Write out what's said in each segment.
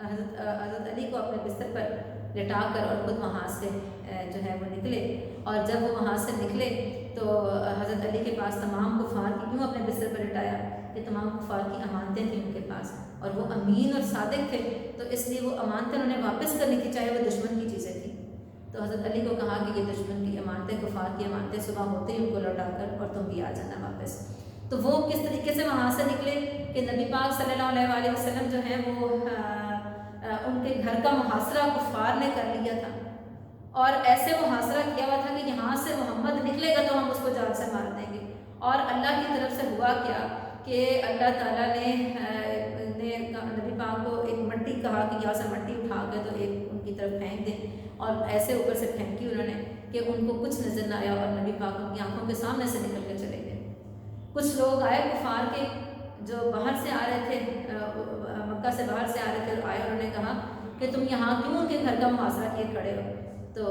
حضرت علی کو اپنے بستر پر لٹا کر اور خود وہاں سے جو ہے وہ نکلے، اور جب وہ وہاں سے نکلے تو حضرت علی کے پاس تمام کفار کی، کیوں اپنے بستر پر لٹایا کہ تمام کفار کی امانتیں تھیں ان کے پاس، اور وہ امین اور صادق تھے، تو اس لیے وہ امانتیں انہیں واپس کرنی تھی چاہے وہ دشمن کی چیزیں تھیں۔ تو حضرت علی کو کہا کہ یہ دشمن کی امانتیں، کفار کی امانتیں صبح ہوتے ہی ان کو لوٹا کر اور تم بھی آ جانا واپس۔ تو وہ کس طریقے سے وہاں سے نکلے کہ نبی پاک صلی اللہ علیہ وسلم جو ہیں وہ ان کے گھر کا محاصرہ کفار نے کر لیا تھا، اور ایسے محاصرہ کیا ہوا تھا کہ یہاں سے محمد نکلے گا تو ہم اس کو جان سے مار دیں گے، اور اللہ کی طرف سے ہوا کیا کہ اللہ تعالیٰ نے نبی پاک کو ایک مٹی کہا کہ یہاں سے مٹی اٹھا کے تو ایک ان کی طرف پھینک دیں، اور ایسے اوپر سے پھینکی انہوں نے کہ ان کو کچھ نظر نہ آیا، اور نبی پاک ان کی آنکھوں کے سامنے سے نکل کے چلے گئے۔ کچھ لوگ آئے کفار کے جو باہر سے آ رہے تھے، مکہ سے باہر سے آ رہے تھے، آئے، انہوں نے کہا کہ تم یہاں کیوں ان کے گھر کا محاصرہ کیے کھڑے ہو؟ تو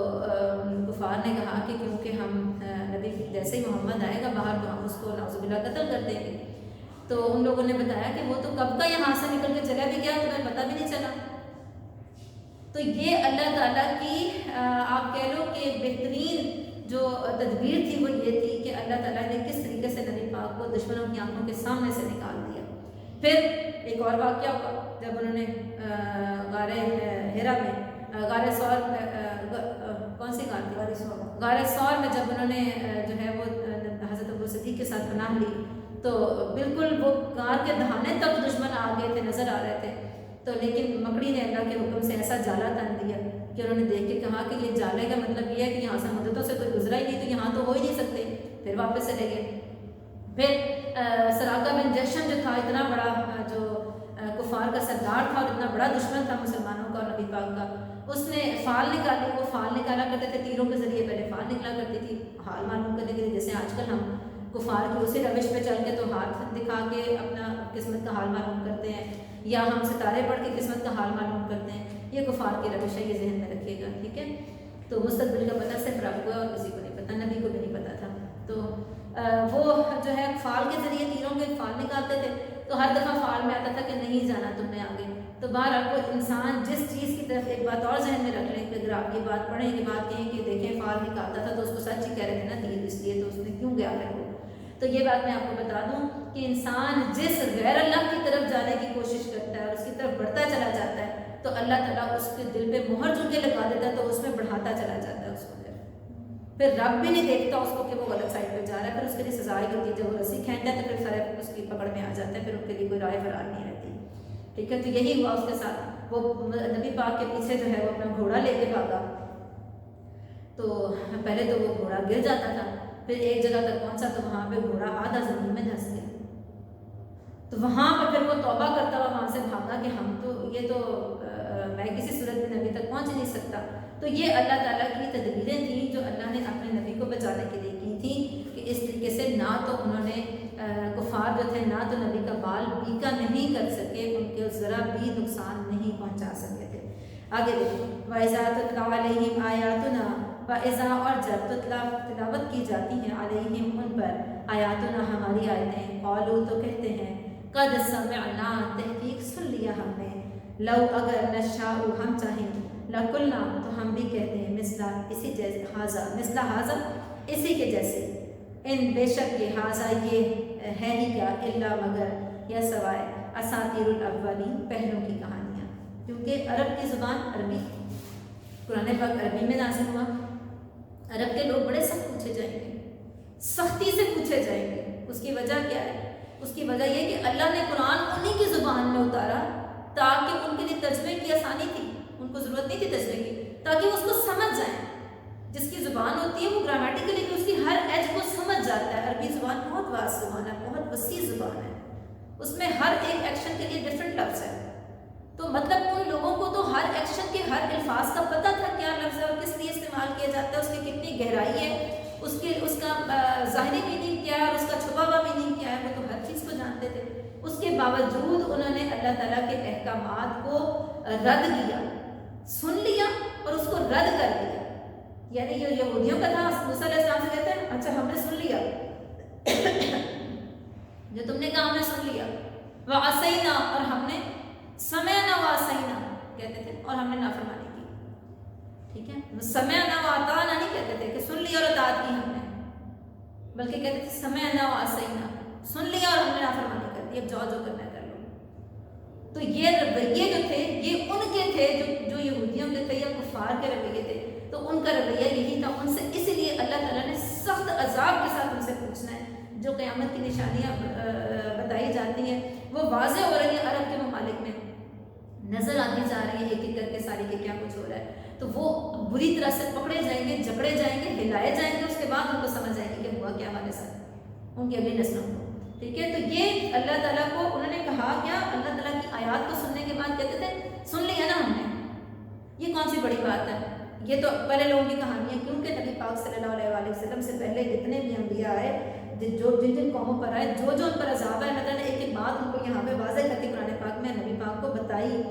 کفار نے کہا کہ کیونکہ ہم نبی جیسے ہی محمد آئے گا باہر تو ہم اس کو نعوذ باللہ قتل کر دیں گے۔ تو ان لوگوں نے بتایا کہ وہ تو کب کا یہاں سے نکل کے چلا بھی گیا، تمہیں پتہ بھی نہیں چلا۔ تو یہ اللہ تعالیٰ کی آپ کہہ لو کہ بہترین جو تدبیر تھی وہ یہ تھی کہ اللہ تعالیٰ نے کس طریقے سے نبی پاک کو دشمنوں کی آنکھوں کے سامنے سے نکال دیا۔ پھر ایک اور واقعہ ہوا جب انہوں نے غار ہرا میں، غار ثور کون سی غار تھی؟ غار ثور میں جب انہوں نے جو ہے وہ حضرت ابو صدیق کے ساتھ پناہ لی تو بالکل وہ غار کے دہانے تک دشمن آ گئے تھے، نظر آ رہے تھے، تو لیکن مکڑی نے اللہ کے حکم سے ایسا جالا تن دیا کہ انہوں نے دیکھ کے کہا کہ یہ جالے کا مطلب یہ ہے کہ یہاں سے مدتوں سے کوئی گزرا ہی نہیں، تو یہاں تو ہو ہی نہیں سکتے، پھر واپس چلے گئے۔ پھر سراقہ بن جشم جو تھا، اتنا بڑا جو کفار کا سردار تھا اور اتنا بڑا دشمن تھا مسلمانوں کا اور نبی پاک کا، اس نے فال نکالی، وہ فال نکالا کرتے تھے تیروں کے ذریعے، پہلے فال نکلا کرتی تھی حال معلوم کرنے کے لیے، جیسے آج کل ہم کفار کی اسی روش پہ چل کے تو ہاتھ دکھا کے اپنا قسمت کا حال معلوم کرتے ہیں، یا ہم ستارے پڑھ کے قسمت کا حال معلوم کرتے ہیں، یہ کفار کی روش ہے، یہ ذہن میں رکھیے گا، ٹھیک ہے۔ تو مستقبل کا پتہ صرف رب کو ہے اور کسی کو نہیں پتہ، نبی کو بھی نہیں پتہ تھا۔ تو وہ جو ہے فال کے ذریعے تیروں کے فال نکالتے تھے، تو ہر دفعہ فال میں آتا تھا کہ نہیں جانا تم نے آگے۔ تو بہرحال کو انسان جس چیز کی طرف ایک بات اور ذہن میں رکھ لیں کہ اگر آپ یہ بات پڑھیں، یہ بات کہیں کہ دیکھیں فال نکالتا تھا تو اس کو سچ ہی کہہ رہے تھے نا تیر، اس لیے تو اس نے کیوں گیا ہے وہ۔ تو یہ بات میں آپ کو بتا دوں کہ انسان جس غیر اللہ کی طرف جانے کی کوشش کرتا ہے اور اس کی طرف بڑھتا چلا جاتا ہے تو اللہ تعالیٰ اس کے دل پہ مہر جو کے لگا دیتا ہے، تو اس میں بڑھاتا چلا جاتا ہے اس کو، پھر رب بھی نہیں دیکھتا اس کو کہ وہ غلط سائڈ پہ جا رہا ہے، پھر اس کے لیے سزا ہی ہوتی ہے، جب وہ رسی کھینچتا ہے تو پھر سارے اس کی پکڑ میں آ جاتا ہے، پھر ان کے لیے کوئی رائے فرار نہیں رہتی، ٹھیک ہے۔ تو یہی ہوا اس کے ساتھ، وہ نبی پاک کے پیچھے جو ہے وہ اپنا گھوڑا لے کے بھاگا، تو پہلے تو وہ گھوڑا گر جاتا تھا، پھر ایک جگہ تک پہنچا تو وہاں پہ گھوڑا آدھا زمین میں دھنس گیا، تو وہاں پہ پھر وہ توبہ کرتا ہوا وہاں سے بھاگا کہ ہم تو یہ تو میں کسی صورت میں نبی تک پہنچ نہیں سکتا۔ تو یہ اللہ تعالیٰ کی تدبیریں تھیں جو اللہ نے اپنے نبی کو بچانے کے لیے کی تھیں کہ اس طریقے سے نہ تو انہوں نے کفار جو تھے نہ تو نبی کا بال بیکا نہیں کر سکے، ان کے ذرا بھی نقصان نہیں پہنچا سکے تھے۔ آگے دیکھیں، وَإِذَا تُتْلَىٰ عَلَيْهِمْ آيَاتُنَا، وَإِذَا اور جب تلاوت کی جاتی ہیں علیہم ان پر آیاتنا ہماری آیتیں، قالوا تو کہتے ہیں قد سمعنا تحقیق سن لیا ہم نے، لو اگر نشاء ہم چاہیں لقلنا تو ہم بھی کہتے ہیں مثلا اسی جیسے حاضا، مثلا حاضا اسی کے جیسے، ان بے شک یہ حاضا یہ ہے ہی کیا الا مگر یا سوائے اساطیر الاولین پہلوں کی کہانیاں، کیونکہ عرب کی زبان عربی، قرآن پاک عربی میں نازل ہوا، عرب کے لوگ بڑے سخت پوچھے جائیں گے، سختی سے پوچھے جائیں گے۔ اس کی وجہ کیا ہے؟ اس کی وجہ یہ کہ اللہ نے قرآن انہی کی زبان میں اتارا تاکہ ان کے لیے ترجمے کی آسانی تھی، ان کو ضرورت نہیں تھی ترجمے کی، تاکہ وہ اس کو سمجھ جائیں۔ جس کی زبان ہوتی ہے وہ گرامیٹیکلی بھی اس کی ہر ایج کو سمجھ جاتا ہے۔ عربی زبان بہت واسع زبان ہے، بہت وسیع زبان ہے، اس میں ہر ایک ایکشن کے لیے ڈفرینٹ لفظ ہے، تو مطلب ان لوگوں کو تو ہر ایکشن کے ہر الفاظ کا پتہ تھا کیا لفظ ہے اور کس لیے استعمال کیا جاتا ہے، اس کی کتنی گہرائی ہے، اس کا ظاہری میننگ کیا ہے اور اس کا چھپا ہوا میننگ کیا ہے، وہ تو ہر چیز کو جانتے تھے۔ اس کے باوجود انہوں نے اللہ تعالیٰ کے احکامات کو رد کیا، سن لیا اور اس کو رد کر دیا۔ یعنی یہ یہودیوں کا تھا، موسیٰ علیہ السلام سے کہتے ہیں اچھا ہم نے سن لیا جو تم نے کہا ہم نے سن لیا، وعصینا اور ہم نے سمعنا وعصینا کہتے تھے اور ہم نے نافرمانی کی. ٹھیک ہے, سمعنا واطعنا نہیں کہتے تھے کہ سن لیا اور اطاعت کی ہم نے, بلکہ کہتے تھے سمعنا وعصینا, سن لیا اور ہم نے نافرمانی کر دی, اب جو کرنا ہے کر لو. تو یہ رویے جو تھے یہ ان کے تھے جو یہودیوں کے تھے یا کفار کے رویے تھے. تو ان کا رویہ یہی تھا, ان سے اسی لیے اللہ تعالیٰ نے سخت عذاب کے ساتھ ان سے پوچھنا ہے. جو قیامت کی نشانیاں بتائی جاتی ہیں وہ واضح ہو رہی ہیں, عرب کے ممالک میں نظر آتی جا رہی ہے ایک ایک کر کے ساری کہ کیا کچھ ہو رہا ہے. تو وہ بری طرح سے پکڑے جائیں گے, جکڑے جائیں گے, ہلائے جائیں گے, اس کے بعد ان کو سمجھ آئے گی کہ ہوا کیا ہمارے ساتھ, ان کی اگلی نسلوں کو. ٹھیک ہے, تو یہ اللہ تعالیٰ کو انہوں نے کہا کیا, اللہ تعالیٰ کی آیات کو سننے کے بعد کہتے تھے سن لیا نا ہم نے, یہ کون سی بڑی بات ہے. یہ تو پہلے لوگوں کی کہانی ہے, کیونکہ نبی پاک صلی اللہ علیہ وسلم سے پہلے جتنے بھی انبیاء آئے, جو جن قوموں پر آئے, جو ان پر عذاب ہے, اللہ تعالیٰ نے ایک ایک بات ان کو یہاں پہ واضح کر کے قرآن پاک میں نبی پاک کو بتائی.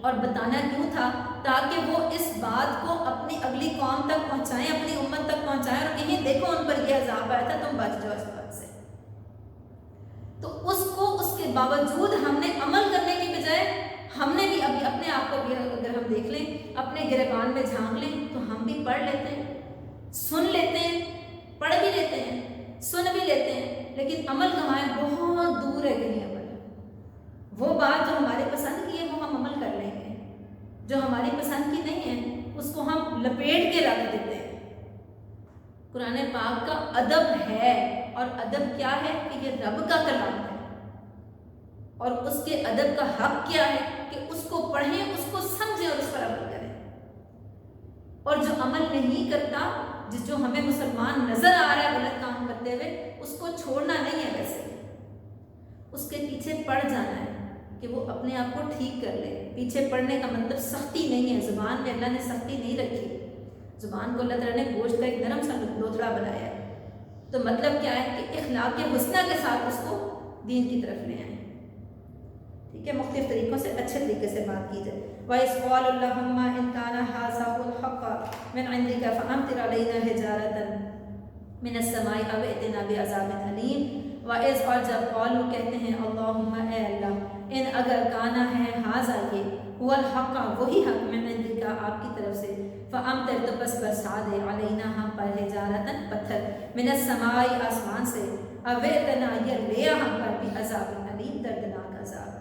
اور بتانا کیوں تھا, تاکہ وہ اس بات کو اپنی اگلی قوم تک پہنچائیں, اپنی امت تک پہنچائیں اور کہیں دیکھو ان پر یہ عذاب آیا تھا, تم بچ جاؤ اس بات سے. تو اس کے باوجود ہم نے عمل کرنے کی بجائے ہم نے بھی ابھی اپنے آپ کو بھی اگر ہم دیکھ لیں, اپنے گریبان میں جھانک لیں, تو ہم بھی پڑھ لیتے ہیں, سن لیتے ہیں, پڑھ بھی لیتے ہیں, سن بھی لیتے ہیں, لیکن عمل کہاں ہے, بہت دور ہے کہیں عمل. وہ بات جو ہمارے پسند کی ہے وہ ہم عمل کر لیں گے, جو ہماری پسند کی نہیں ہے اس کو ہم لپیٹ کے رکھ دیتے ہیں. قرآن پاک کا ادب ہے, اور ادب کیا ہے کہ یہ رب کا کلام ہے, اور اس کے ادب کا حق کیا ہے کہ اس کو پڑھیں, اس کو سمجھیں اور اس پر عمل کریں. اور جو عمل نہیں کرتا, جو ہمیں مسلمان نظر آ رہا ہے غلط کام کرتے ہوئے, اس کو چھوڑنا نہیں ہے, ویسے اس کے پیچھے پڑ جانا ہے کہ وہ اپنے آپ کو ٹھیک کر لے. پیچھے پڑنے کا مطلب سختی نہیں ہے, زبان میں اللہ نے سختی نہیں رکھی. زبان کو اللہ تعالیٰ نے گوشت کا ایک نرم سا لوتھڑا بنایا ہے. تو مطلب کیا ہے کہ اخلاق حسنہ کے ساتھ اس کو دین کی طرف لے آئیں. ٹھیک ہے, مختلف طریقوں سے اچھے طریقے سے بات کی جائے. وَإِذْ قَالُوا اللَّهُمَّ إِنْ كَانَ هَٰذَا هُوَ الْحَقَّ مِنْ عِنْدِكَ فَأَمْطِرْ عَلَيْنَا حِجَارَةً مِنَ السَّمَاءِ أَوْ ائْتِنَا بِعَذَابٍ أَلِيمٍ. وَإِذْ اور جب قالوا کہتے ہیں اللہم اے اللہ, ان اگر کانا ہے ہاذا یہ, هو الحق وہی حق, من عندک آپ کی طرف سے, فامطر تو بس برسا دے, علینا ہم پر, حجارتاً پتھر, من السماء آسمان سے, او ائتنا یا لیا ہم پر بھی, عذاب علیم دردناک عذاب.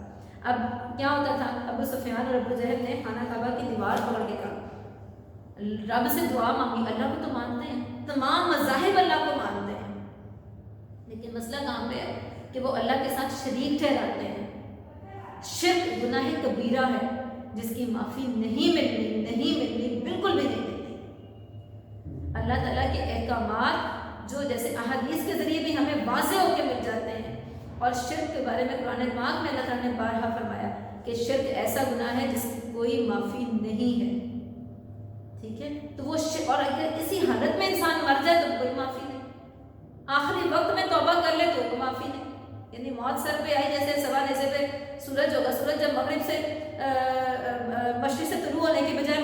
اب کیا ہوتا تھا, ابو سفیان اور ابو جہل نے خانہ کعبہ کی دیوار پکڑ کے کہا, رب سے دعا مانگی, اللہ کو تو مانتے ہیں, تمام مذاہب اللہ کو مانتے ہیں, لیکن مسئلہ کہاں پہ ہے کہ وہ اللہ کے ساتھ شریک ٹھہراتے ہیں. شرک گناہ کبیرہ ہے جس کی معافی نہیں ملنی, بالکل بھی نہیں ملنی. اللہ تعالیٰ کے احکامات جو جیسے احادیث کے ذریعے بھی ہمیں واضح ہو کے مل جاتے ہیں, اور شرک کے بارے میں قرآن پاک میں اللہ تعالیٰ نے بارہا فرمایا کہ شرک ایسا گناہ ہے جس کی کوئی معافی نہیں ہے. ٹھیک ہے, تو وہ اور اگر اسی حالت میں انسان مر جائے تو کوئی معافی نہیں, آخری وقت میں توبہ کر لے تو معافی نہیں. یعنی موت سر پہ آئی, جیسے سوا نیزے پہ سورج ہوگا, سورج جب مغرب سے مشرق سے طلوع ہونے کے بجائے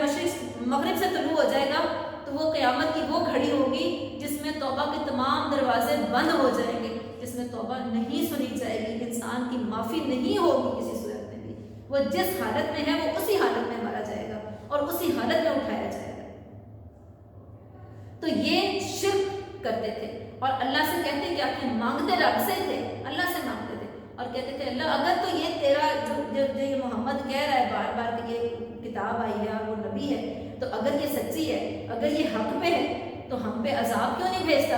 مغرب سے طلوع ہو جائے گا, تو وہ قیامت کی وہ گھڑی ہوگی جس میں توبہ کے تمام دروازے بند ہو جائیں گے, جس میں توبہ نہیں سنی جائے گی, انسان کی معافی نہیں ہوگی کسی صورت میں بھی. وہ جس حالت میں ہے وہ اسی حالت میں مارا جائے گا اور اسی حالت میں اٹھایا جائے گا. تو یہ شرک کرتے تھے, اور اللہ سے کہتے کیا کہ مانگتے رب سے تھے, اللہ سے مانگتے تھے, اور کہتے تھے اللہ اگر تو یہ تیرا جو یہ محمد کہہ رہا ہے بار بار کہ یہ کتاب آئی ہے, وہ نبی ہے, تو اگر یہ سچی ہے, اگر یہ حق پہ ہے, تو ہم پہ عذاب کیوں نہیں بھیجتا,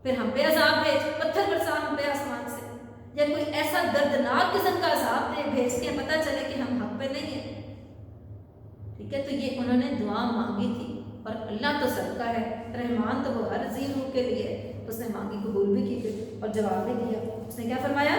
پھر ہم پہ عذاب بھیج, پتھر برسا ہم پہ آسمان سے, یا کوئی ایسا دردناک قسم کا عذاب دے بھیج کے پتہ چلے کہ ہم حق پہ نہیں ہیں. ٹھیک ہے, تو یہ انہوں نے دعا مانگی تھی, اور اللہ تو سب کا ہے, رحمان تو وہ ہر ذی روح کے لیے, اس نے مانگی, قبول بھی کی تھی اور جواب بھی دیا. اس نے کیا فرمایا,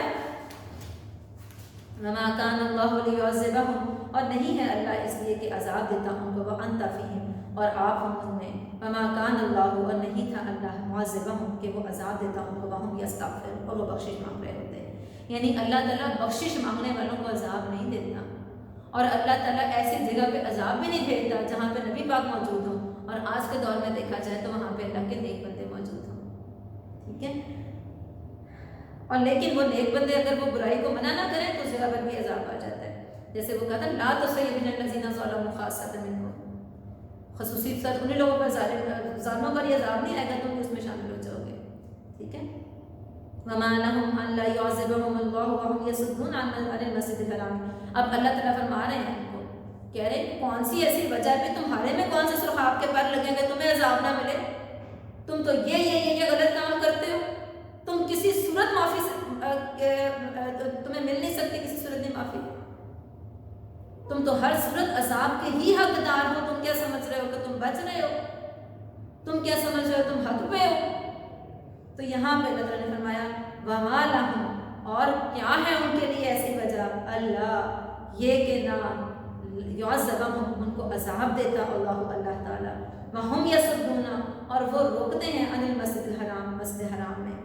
وما کان اللہ لیعذبہم, اور نہیں ہے اللہ اس لیے کہ عذاب دیتا ان کو, وانت فیہم, اور آپ ہم ان میں, وما کان اللہ, اور نہیں تھا اللہ, معذبہم کہ وہ عذاب دیتا ان کو, وہم یستغفرون, اور وہ بخشش مانگ رہے ہوتے ہیں. یعنی اللہ تعالیٰ بخشش مانگنے والوں کو عذاب نہیں دیتا, اور اللہ تعالیٰ ایسی جگہ پہ عذاب بھی نہیں بھیجتا جہاں پہ نبی پاک موجود ہوں, اور آج کے دور میں دیکھا جائے تو وہاں پہ اللہ کے نیک بندے موجود ہوں. ٹھیک ہے, اور لیکن وہ نیک بندے اگر وہ برائی کو منع نہ کریں تو اس جگہ پر بھی عذاب آ جاتا ہے. جیسے وہ کہتا لا تصیبن الذین ظلموا خاصۃ منکم، خصوصی ساتھ انہیں لوگوں پر ظالموں پر یہ عذاب نہیں آئے گا، تم اس میں شامل ہو جاؤ گے. ٹھیک ہے. وما لهم الا يعذبهم الله وهم يصدون عن المسجد الحرام. اب اللہ تعالیٰ فرما رہے ہیں ان کو، کہہ رہے ہیں کون سی ایسی وجہ ہے تمہارے میں کون سے سرخاب کے پر لگیں گے تمہیں عذاب نہ ملے؟ تم تو یہ غلط کام کرتے ہو، تم کسی صورت معافی سے تمہیں مل نہیں سکتی کسی صورت میں معافی. تم تو ہر صورت عذاب کے ہی حقدار ہو. تم کیا سمجھ رہے ہو کہ تم بچ رہے ہو؟ تم کیا سمجھ رہے ہو تم حق پہ ہو؟ تو یہاں پہ اللہ تعالیٰ نے فرمایا وما لہم، اور کیا ہے ان کے لیے ایسی وجہ، اللہ یہ کہ نہ یعذبہم ان کو عذاب دیتا اللہ تعالیٰ، وہم یصدون اور وہ روکتے ہیں عن المسجد الحرام، مسجد حرام میں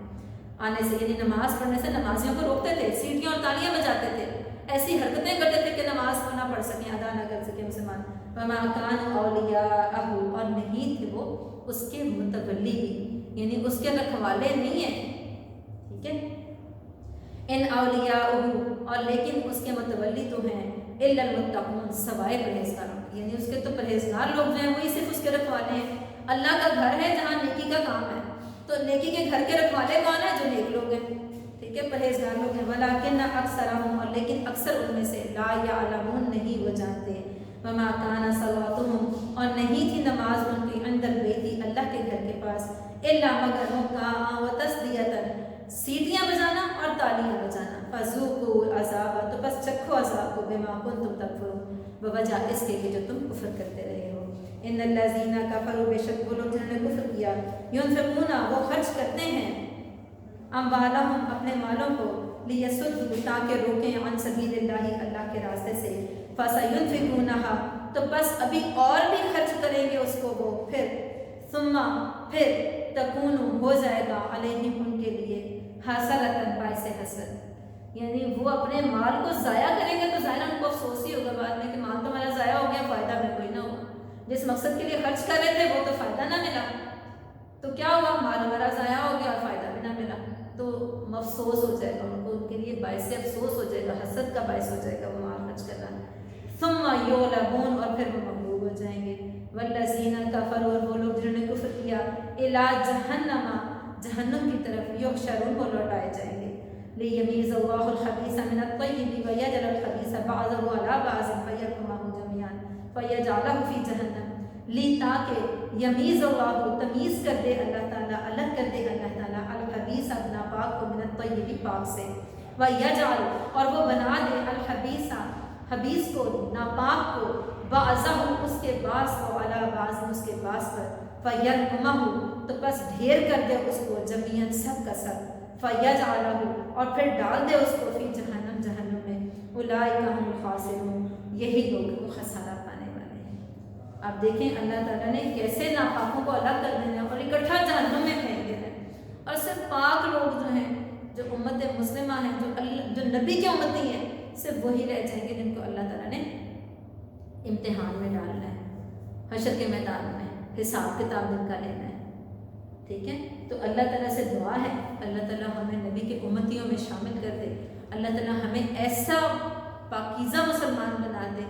آنے سے، یعنی نماز پڑھنے سے نمازیوں کو روکتے تھے، سیٹیاں اور تالیاں بجاتے تھے، ایسی حرکتیں کرتے تھے کہ نماز کو نہ پڑھ سکیں، ادا نہ کر سکیں مسلمان. وما كانوا اولیاءہ، اور نہیں تھے وہ اس کے متولی بھی، یعنی اس کے رکھوالے نہیں ہیں. ٹھیک ہے. ان اولیاءہ، اور لیکن اس کے متولی تو ہیں الا المتقون، سوائے پرہیزگاروں، یعنی اس کے تو پرہیزگار لوگ جو ہیں وہی صرف اس کے رکھوالے ہیں. اللہ کا گھر ہے جہاں نیکی کا کام ہے، تو نیکی کے گھر کے رکھوالے کون ہیں؟ جو نیک لوگ ہیں. ٹھیک ہے، پرہیزگار لوگ ہیں. ولیکن اکثرہم، اور لیکن اکثر ان میں سے لا یعلمون، نہیں وہ جانتے. وما کان صلاتہم، اور نہیں تھی نماز ان کی عند البیت، اللہ کے گھر کے پاس، الا مگر رکعا و تسلیۃ، سیٹیاں بجانا اور تالیاں بجانا. فذوقوا العذاب، تو بس چکھو عذاب کو، بما کنتم تکفرون، بوجہ اس کے کہ جو تم کفر کرتے رہے ہو. ان الذین کفروا، بے شک وہ لوگ جنہوں نے کفر کیا، ينفقون، وہ خرچ کرتے ہیں، اموالہم، اپنے مالوں کو، لیصدوا، تاکہ روکیں، عن سبیل اللہ، اللہ کے راستے سے. فسینفقونها، تو بس ابھی اور بھی خرچ کریں گے اس کو وہ، پھر تکون، ہو جائے گا، علیہم، ان کے لیے، حسرۃ، باعث حسرت، یعنی وہ اپنے مال کو ضائع کریں گے تو ظاہر ان کو افسوس ہی ہوگا بعد میں کہ مال تو ہمارا ضائع ہو گیا، فائدہ میں کوئی نہ ہوا. جس مقصد کے لیے خرچ کر رہے تھے وہ تو فائدہ نہ ملا، تو کیا ہوا؟ مال ہمارا ضائع ہو گیا اور فائدہ بھی نہ ملا. تو افسوس ہو جائے گا ان کو، ان کے لیے باعث افسوس ہو جائے گا، حسرت کا باعث ہو جائے گا وہ مال خرچ کرنا. ثم یغلبون، اور پھر وہ مغلوب ہو جائیں گے. والذین کفروا، اور وہ لوگ جنہوں نے کفر کیا، الی جہنم، جہنم کی طرف، یحشرون، کو لوٹائے جائیں گے. لیمیز اللہ الخبیث من الطیب ویجعل الخبیث بعضہ علی بعض فیرکمہ جمیعا فیجعلہ فی جہنم. تاکہ یمیز اللہ، تمیز کر دے اللہ تعالیٰ، الگ کر دے اللہ تعالیٰ، الخبیث، ناپاک کو، من الطیب، پاک سے، ویجعل، اور وہ بنا دے، الخبیث، خبیث کو، ناپاک کو، بعضہ، اس کے بعض کو، علی بعض، اس کے بعض پر، فیرکمہ، تو بس ڈھیر کر دے اس کو، جمیعاً، سب کا سب، فیجعلہ، اور پھر ڈال دے اس کو، فی جہنم، جہنم میں. اولئک هم الخاسرون، یہی لوگ وہ خسارہ پانے والے ہیں. آپ دیکھیں اللہ تعالیٰ نے کیسے ناپاکوں کو الگ کر دینا اور اکٹھا جہنم میں پھینک دینا ہے، اور صرف پاک لوگ جو ہیں، جو امت مسلمہ ہیں، جو نبی کے امتی ہیں، صرف وہی رہ جائیں گے جن کو اللہ تعالیٰ نے امتحان میں ڈالنا ہے، حشر کے میدان میں حساب کتاب جن کا لینا ہے. ٹھیک ہے. تو اللہ تعالیٰ سے دعا ہے اللہ تعالیٰ ہمیں نبی کے امتیوں میں شامل کر دے، اللہ تعالیٰ ہمیں ایسا پاکیزہ مسلمان بنا دے،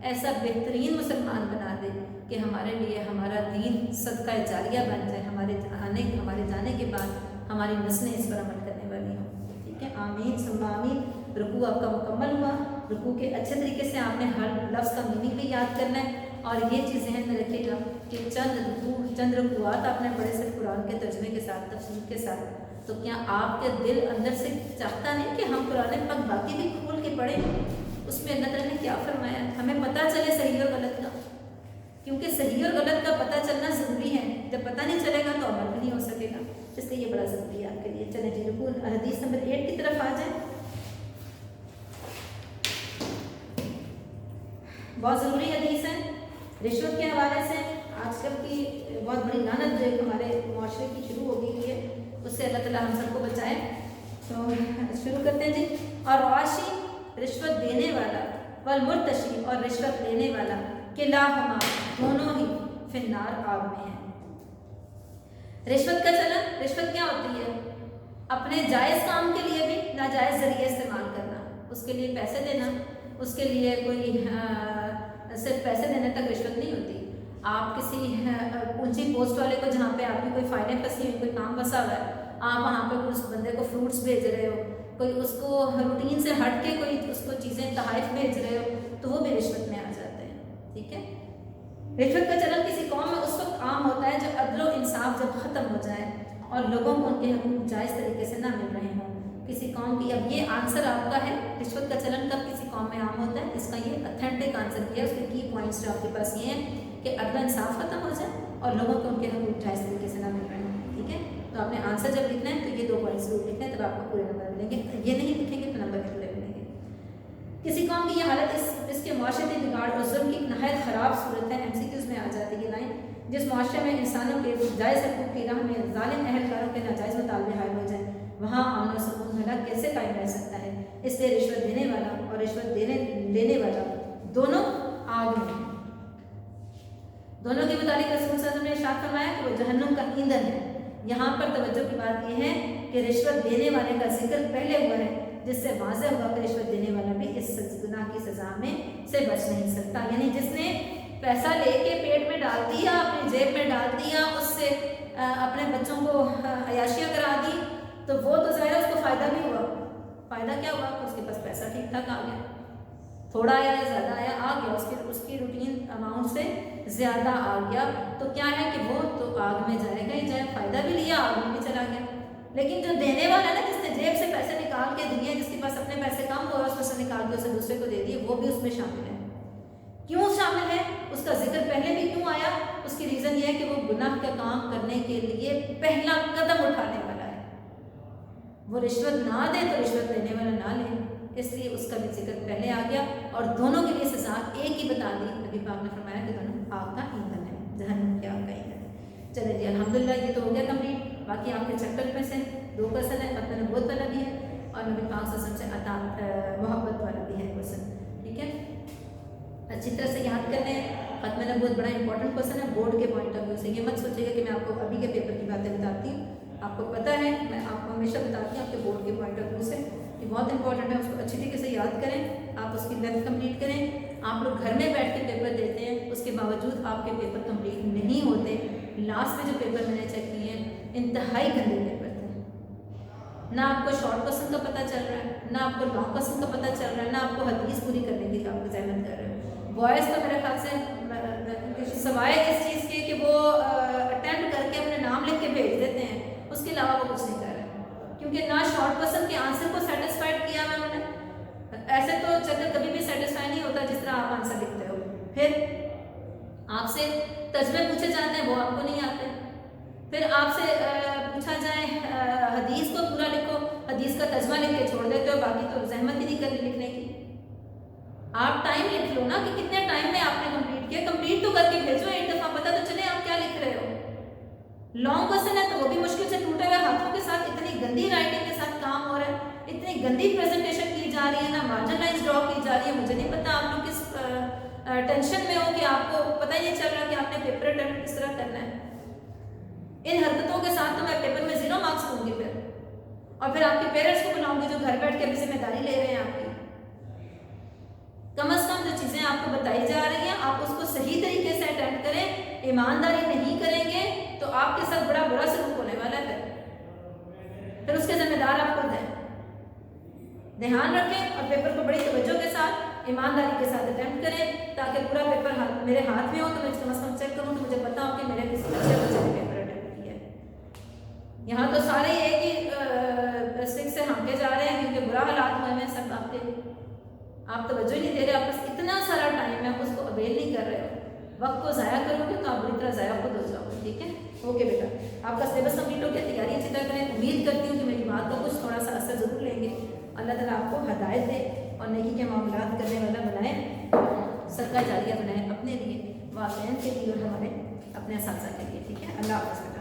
ایسا بہترین مسلمان بنا دے کہ ہمارے لیے ہمارا دین صدقہ جاریہ بن جائے، ہمارے جانے کے بعد ہماری نسلیں اس پر عمل کرنے والی ہوں. ٹھیک ہے. آمین ثم آمین. رکوع آپ کا مکمل ہوا. رکوع کے اچھے طریقے سے آپ نے ہر لفظ کا میننگ بھی یاد کرنا ہے، اور یہ چیز ذہن میں رکھیے گا کہ چند رکوعات آپ نے پڑھے صرف قرآن کے ترجمے کے ساتھ، تفسیر کے ساتھ، تو کیا آپ کے دل اندر سے چاہتا نہیں کہ ہم قرآن پاک باقی بھی کھول کے پڑھیں، اس میں اللہ تعالیٰ نے کیا فرمایا، ہمیں پتہ چلے صحیح اور غلط کا، کیونکہ صحیح اور غلط کا پتہ چلنا ضروری ہے. جب پتہ نہیں چلے گا تو عمل بھی نہیں ہو سکے گا، اس لیے یہ بڑا ضروری ہے آپ کے لیے. چلیں جی رکوع حدیث نمبر 8 کی طرف آ جائیں. بہت ضروری حدیث ہے رشوت کے حوالے سے. آج کل کی بہت بڑی لعنت جو ہمارے معاشرے کی شروع ہو گئی ہے، اس سے اللہ تعالیٰ ہم سب کو بچائے. تو شروع کرتے ہیں جی. اور راشی، رشوت دینے والا، والمرتشی، اور رشوت لینے والا، کلاہما، دونوں ہی، فی النار، آگ میں ہیں. رشوت کا چلن، رشوت کیا ہوتی ہے؟ اپنے جائز کام کے لیے بھی ناجائز ذریعے استعمال کرنا، اس کے لیے پیسے دینا، اس کے لیے کوئی صرف پیسے دینے تک رشوت نہیں ہوتی. آپ کسی اونچی پوسٹ والے کو جہاں پہ آپ کی کوئی فائلیں پھنسی ہوئی, کوئی کام پھنسا ہوا ہے, آپ وہاں پہ اس بندے کو فروٹس بھیج رہے ہو, کوئی اس کو روٹین سے ہٹ کے کوئی اس کو چیزیں تحائف بھیج رہے ہو, تو وہ بھی رشوت میں آ جاتے ہیں. ٹھیک ہے. رشوت کا چلن کسی قوم میں اس وقت عام ہوتا ہے جب عدل و انصاف جب ختم ہو جائے اور لوگوں کو ان کے حقوق جائز طریقے سے نہ مل رہے ہوں. کسی قوم کی, اب یہ آنسر آپ کا ہے رشوت کا چلن کب کسی قوم میں عام ہوتا ہے, اس کا یہ اتھینٹک آنسر کیا ہے. اس کے کی پوائنٹس جو آپ کے پاس یہ ہیں کہ عدل و انصاف ختم ہو جائے اور لوگوں کو ان کے حقوق جائز طریقے سے نہ مل رہے ہوں. ٹھیک ہے. تو آپ نے آنسر جب لکھنا ہے تو یہ 2 پوائنٹس ضرور لکھنا ہے, تب آپ کو پورے نمبر ملیں گے. یہ نہیں لکھیں گے تو نمبر بھی پورے ملیں گے. کسی قوم کی یہ حالت اس کے معاشرتی بگاڑ اور ظلم کی نہایت خراب صورت ہے. MCQs میں آ جاتی ہے لائن, جس معاشرے میں انسانوں کے جائز حقوق کی راہ میں ظالم اہلکاروں کے ناجائز مطالبے حائل ہو جائیں, وہاں امن و سکون بھلا کیسے قائم رہ سکتا ہے. اس لیے رشوت دینے والا اور رشوت لینے والا دونوں آگ میں ہیں. دونوں کے متعلق رسول صلی اللہ علیہ وسلم نے ارشاد فرمایا کہ وہ جہنم کا ایندھن ہے. یہاں پر توجہ کی بات یہ ہے کہ رشوت دینے والے کا ذکر پہلے ہوا ہے, جس سے واضح ہوا کہ رشوت دینے والا بھی اس گناہ کی سزا میں سے بچ نہیں سکتا. یعنی جس نے پیسہ لے کے پیٹ میں ڈال دیا, اپنی جیب میں ڈال دیا, اس سے اپنے بچوں کو عیاشیاں کرا دی, تو وہ تو ظاہر ہے اس کو فائدہ بھی ہوا. فائدہ کیا ہوا کہ اس کے پاس پیسہ ٹھیک ٹھاک آ گیا, تھوڑا آیا یا زیادہ آیا, آ گیا, اس کی روٹین اماؤنٹ سے زیادہ آ گیا. تو کیا ہے کہ وہ تو آگ میں جائے گا ہی, جائے فائدہ بھی لیا, آگ میں بھی چلا گیا. لیکن جو دینے والا ہے نا, جس نے جیب سے پیسے نکال کے دیے, جس کے پاس اپنے پیسے کم ہو رہا ہے, اس میں سے نکال کے اسے دوسرے کو دے دیے, وہ بھی اس میں شامل ہے. کیوں شامل ہے, اس کا ذکر پہلے بھی کیوں آیا, اس کی ریزن یہ ہے کہ وہ گناہ کا کام کرنے کے لیے پہلا قدم اٹھانے والا ہے. وہ رشوت نہ دے تو رشوت لینے والا نہ لے, اس لیے اس کا بھی ذکر پہلے آ گیا اور دونوں کے لیے سزا ایک ہی بتا دی. نبی پاک نے فرمایا کہ دونوں آگ کا ایندھن ہے, جہنم کی آگ کا ایندھن ہے. چلے جی الحمدللہ یہ تو ہو گیا کمپلیٹ. باقی آپ کے چیپٹر میں سے 2 کوسچن ہے, ختم نبوت والا بھی ہے اور نبی پاک صلی اللہ علیہ وسلم سے عطا محبت والا بھی ہے کوسچن. ٹھیک ہے, اچھی طرح سے یاد کر لیں. ختم نبوت بڑا امپورٹنٹ کوسچن ہے بورڈ کے پوائنٹ آف ویو سے. یہ مت سوچیے گا کہ میں آپ کو ابھی کے پیپر کی باتیں بتاتی ہوں, آپ کو پتہ ہے, میں آپ کو ہمیشہ بتاتی ہوں آپ کے بورڈ کے پوائنٹ آف ویو سے. یہ بہت امپورٹنٹ ہے, اس کو اچھی طریقے سے یاد کریں, آپ اس کی لیفٹ کمپلیٹ کریں. آپ لوگ گھر میں بیٹھ کے پیپر دیتے ہیں, اس کے باوجود آپ کے پیپر کمپلیٹ نہیں ہوتے. لاسٹ میں جو پیپر میں نے چیک کیے ہیں انتہائی گندے پیپر تھے. نہ آپ کو شارٹ کوسچن کا پتہ چل رہا ہے, نہ آپ کو لانگ کوسچن کا پتہ چل رہا ہے, نہ آپ کو حدیث پوری کرنے کی آپ زحمت کر رہے ہیں. بوائز تو میرے خیال سے سوائے اس چیز کے کہ وہ اٹیمپٹ کر کے اپنے نام لکھ کے بھیج دیتے ہیں, اس کے علاوہ وہ کچھ نہیں کر رہے, کیونکہ نہ شارٹ کوسچن کے آنسر کو سیٹسفائڈ کیا میں انہوں نے. ایسے تو چکر کبھی بھی سیٹسفائی نہیں ہوتا جس طرح آپ آنسر لکھتے ہو. پھر آپ سے ترجمے پوچھے جاتے ہیں, وہ آپ کو نہیں آتے. پھر آپ سے پوچھا جائے حدیث کو پورا لکھو, حدیث کا ترجمہ لکھ کے چھوڑ دیتے ہو, باقی تو زحمت ہی نہیں کرنی لکھنے کی. آپ ٹائم لکھ لو نا کہ کتنے ٹائم میں آپ نے کمپلیٹ کیا, کمپلیٹ تو کر کے بھیجو, ایک دفعہ پتہ تو چلے آپ کیا لکھ رہے ہو. لانگ کوسچن ہے تو وہ بھی مشکل سے ٹوٹے ہوئے ہاتھوں کے ساتھ, اتنی گندی رائٹنگ کے ساتھ کام ہو رہا ہے, اتنی گندی پریزنٹیشن کی جا رہی ہے, نہ مارجن لائنز ڈرا کی جا رہی ہے. مجھے نہیں پتا آپ لوگ کس ٹینشن میں ہو کہ آپ کو پتہ ہی نہیں چل رہا کہ آپ نے پیپر اٹیمپٹ کس طرح کرنا ہے. ان حرکتوں کے ساتھ تو میں پیپر میں 0 مارکس دوں گی پھر, اور پھر آپ کے پیرنٹس کو بلاؤں گی جو گھر بیٹھ کے بھی ذمہ داری لے رہے ہیں آپ کی. کم از کم جو چیزیں آپ کو بتائی جا رہی ہیں آپ اس کو صحیح طریقے سے اٹینڈ کریں. ایمانداری نہیں کریں گے تو آپ کے ساتھ بڑا برا سلوک ہونے والا ہے, پھر اس کے ذمہ دار آپ خود ہیں. دھیان رکھیں اور پیپر کو بڑی توجہ کے ساتھ ایمانداری کے ساتھ اٹیمپٹ کریں, تاکہ پورا پیپر میرے ہاتھ میں ہو تو میں کم از کم چیک کروں تو مجھے پتا ہو کہ میرے کسی اچھے بچے نے پیپر اٹیمپٹ کیا ہے. یہاں تو سارے ایک ہی سکھ سے ہانکے جا رہے ہیں کیونکہ برا حالات ہوئے ہیں سب آپ کے. آپ توجہ ہی نہیں دے رہے, آپ پاس اتنا سارا ٹائم ہے, آپ اس کو اویل نہیں کر رہے ہو. وقت کو ضائع کرو گے تو آپ بری طرح ضائع خود ہو جاؤ گے. ٹھیک ہے, اوکے بیٹا, آپ کا سلیبس کمپلیٹ ہو گیا, تیاری اچھی طرح کریں. امید کرتی ہوں کہ میری بات کا کچھ تھوڑا سا اثر ضرور لیں گے. اللہ تعالیٰ آپ کو ہدایت دے اور نیکی کے معاملات کرنے والا بنائے, صدقہ جاریہ بنائے اپنے لیے, والدین کے لیے اور ہمارے اپنے اساتذہ کے لیے. ٹھیک ہے, اللہ حافظ.